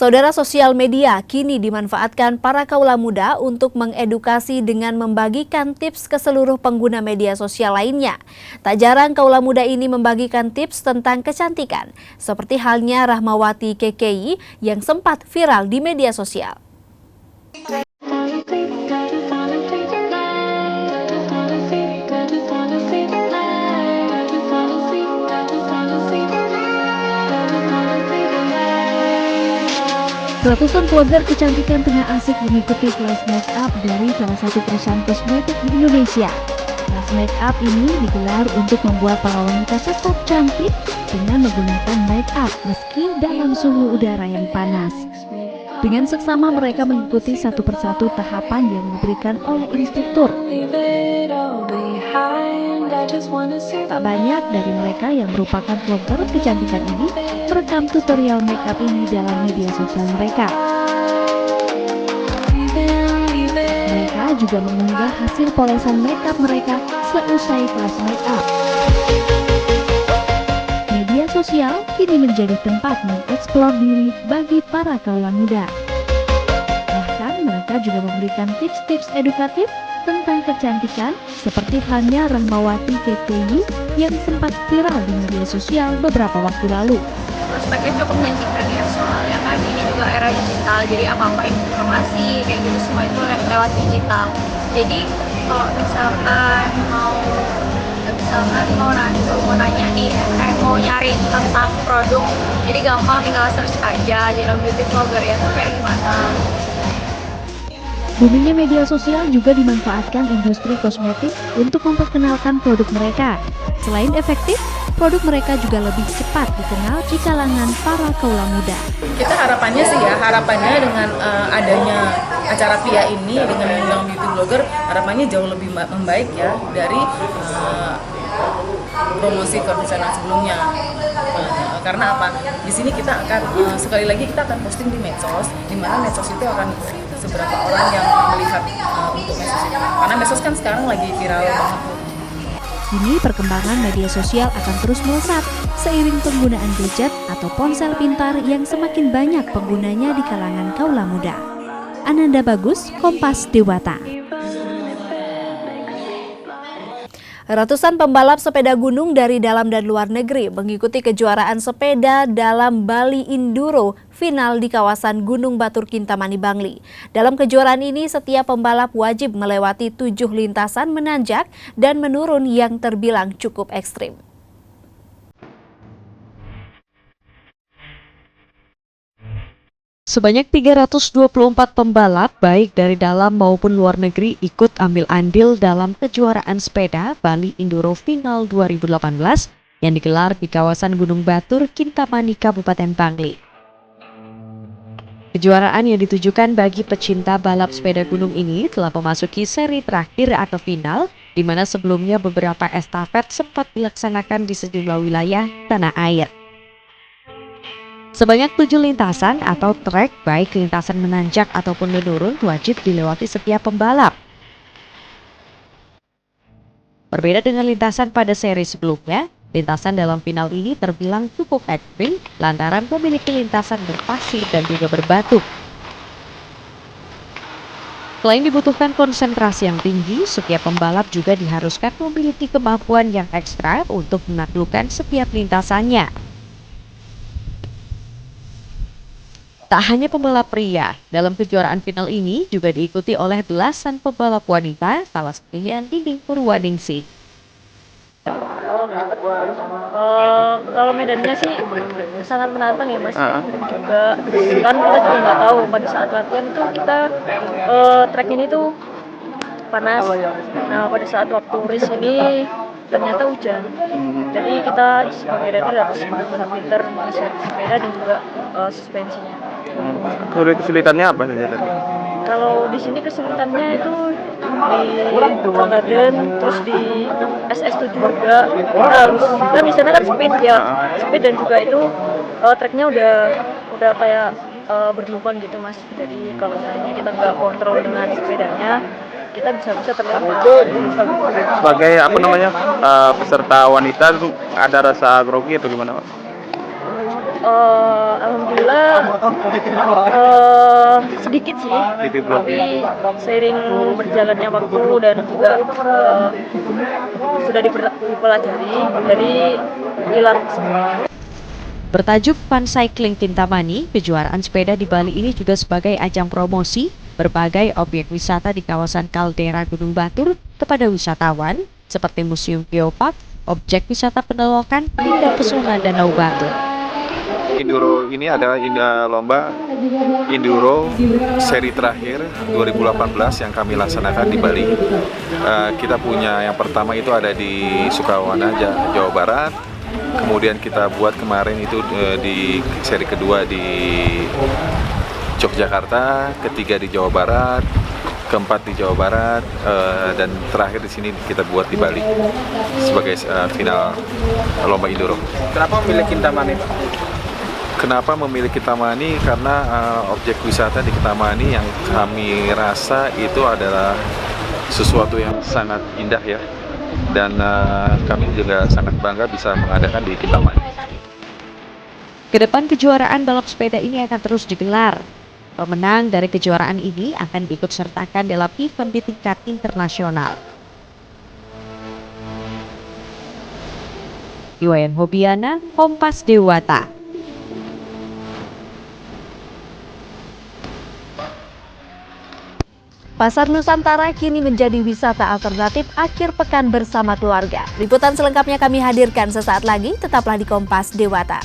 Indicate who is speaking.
Speaker 1: Saudara, sosial media kini dimanfaatkan para kaula muda untuk mengedukasi dengan membagikan tips ke seluruh pengguna media sosial lainnya. Tak jarang kaula muda ini membagikan tips tentang kecantikan, seperti halnya Rahmawati KKI yang sempat viral di media sosial.
Speaker 2: Ratusan vlogger kecantikan tengah asik mengikuti kelas make up dari salah satu perusahaan kosmetik di Indonesia. Kelas make up ini digelar untuk membuat para wanita tetap cantik dengan menggunakan make up meski dalam suhu udara yang panas. Dengan seksama mereka mengikuti satu persatu tahapan yang diberikan oleh instruktur. Tak banyak dari mereka yang merupakan vlogger kecantikan ini merekam tutorial make up ini dalam media sosial mereka. Mereka juga mengunggah hasil polesan make up mereka seusai kelas make up. Media sosial kini menjadi tempat mengeksplor diri bagi para kaula muda. Bahkan mereka juga memberikan tips-tips edukatif tentang kecantikan seperti halnya Rahmawati KKI yang sempat viral di media sosial beberapa waktu lalu.
Speaker 3: Prospeknya cukup menjanjikan ya, soalnya kan ini juga era digital, jadi apa-apa informasi kayak gitu semua itu lewat digital. Jadi kalau misalkan mau nanya nih, mau nyari tentang produk, jadi gampang tinggal search aja jadi beauty vlogger ya, tuh kayak gimana.
Speaker 2: Boomingnya media sosial juga dimanfaatkan industri kosmetik untuk memperkenalkan produk mereka. Selain efektif, produk mereka juga lebih cepat dikenal di kalangan para kaula muda.
Speaker 4: Kita harapannya dengan adanya acara PIA ini dengan mengundang beauty blogger, harapannya jauh lebih membaik ya dari promosi konvensional sebelumnya. Karena apa? Di sini kita akan sekali lagi kita akan posting di medsos, di mana medsos itu akan seberapa orang yang melihat untuk medsos itu. Karena medsos kan sekarang lagi viral banget.
Speaker 2: Kini perkembangan media sosial akan terus melesat seiring penggunaan gadget atau ponsel pintar yang semakin banyak penggunanya di kalangan kaula muda. Ananda Bagus, Kompas Dewata.
Speaker 1: Ratusan pembalap sepeda gunung dari dalam dan luar negeri mengikuti kejuaraan sepeda dalam Bali Enduro final di kawasan Gunung Batur Kintamani, Bangli. Dalam kejuaraan ini, setiap pembalap wajib melewati 7 lintasan menanjak dan menurun yang terbilang cukup ekstrim.
Speaker 5: Sebanyak 324 pembalap baik dari dalam maupun luar negeri ikut ambil andil dalam kejuaraan sepeda Bali Enduro Final 2018 yang digelar di kawasan Gunung Batur, Kintamani, Kabupaten Bangli. Kejuaraan yang ditujukan bagi pecinta balap sepeda gunung ini telah memasuki seri terakhir atau final, di mana sebelumnya beberapa estafet sempat dilaksanakan di sejumlah wilayah tanah air. Sebanyak 7 lintasan atau trek baik lintasan menanjak ataupun menurun wajib dilewati setiap pembalap. Berbeda dengan lintasan pada seri sebelumnya, lintasan dalam final ini terbilang cukup ekstrim lantaran memiliki lintasan berpasir dan juga berbatu. Selain dibutuhkan konsentrasi yang tinggi, setiap pembalap juga diharuskan memiliki kemampuan yang ekstra untuk menaklukkan setiap lintasannya. Tak hanya pembalap pria, dalam kejuaraan final ini juga diikuti oleh belasan pembalap wanita, salah satunya Dinding Purwaningsih.
Speaker 3: Kalau medannya sih sangat menantang ya Mas. Juga kan kita juga nggak tahu pada saat latihan tuh kita trek ini tuh panas. Nah pada saat waktu race ini ternyata hujan. Jadi kita sebagai rider harus benar-benar pinter menyesuaikan sepeda dan juga suspensinya.
Speaker 6: Kesulitannya apa saja tadi?
Speaker 3: Kalau di sini kesulitannya itu di Garden, terus di SS7 juga kita harus, kan di sana kan speed ya, speed dan juga itu treknya udah kayak berlubang gitu Mas. Jadi kalau misalnya kita nggak kontrol dengan sepedanya, kita bisa terlambat.
Speaker 6: Sebagai peserta wanita tuh ada rasa grogi atau gimana Pak?
Speaker 3: Alhamdulillah sedikit sih, tapi seiring berjalannya waktu dan juga sudah dipelajari dari hilang semua.
Speaker 5: Bertajuk Fun Cycling Kintamani, kejuaraan sepeda di Bali ini juga sebagai ajang promosi berbagai objek wisata di kawasan kaldera Gunung Batur kepada wisatawan seperti Museum Geopark, objek wisata penelokan, hingga pesona Danau Batur.
Speaker 7: Enduro ini adalah lomba Enduro seri terakhir 2018 yang kami laksanakan di Bali. Kita punya yang pertama itu ada di Sukawana, Jawa Barat. Kemudian kita buat kemarin itu di seri kedua di Yogyakarta, ketiga di Jawa Barat, keempat di Jawa Barat, dan terakhir di sini kita buat di Bali sebagai final lomba Enduro.
Speaker 6: Kenapa memilih Kintamani, Pak?
Speaker 7: Kenapa memilih Kintamani? Karena objek wisata di Kintamani yang kami rasa itu adalah sesuatu yang sangat indah ya. Dan kami juga sangat bangga bisa mengadakan di Kintamani.
Speaker 5: Kedepan kejuaraan balap sepeda ini akan terus digelar. Pemenang dari kejuaraan ini akan diikut sertakan dalam event di tingkat internasional. Iwayan Hobiana, Kompas Dewata.
Speaker 1: Pasar Nusantara kini menjadi wisata alternatif akhir pekan bersama keluarga. Liputan selengkapnya kami hadirkan sesaat lagi, tetaplah di Kompas Dewata.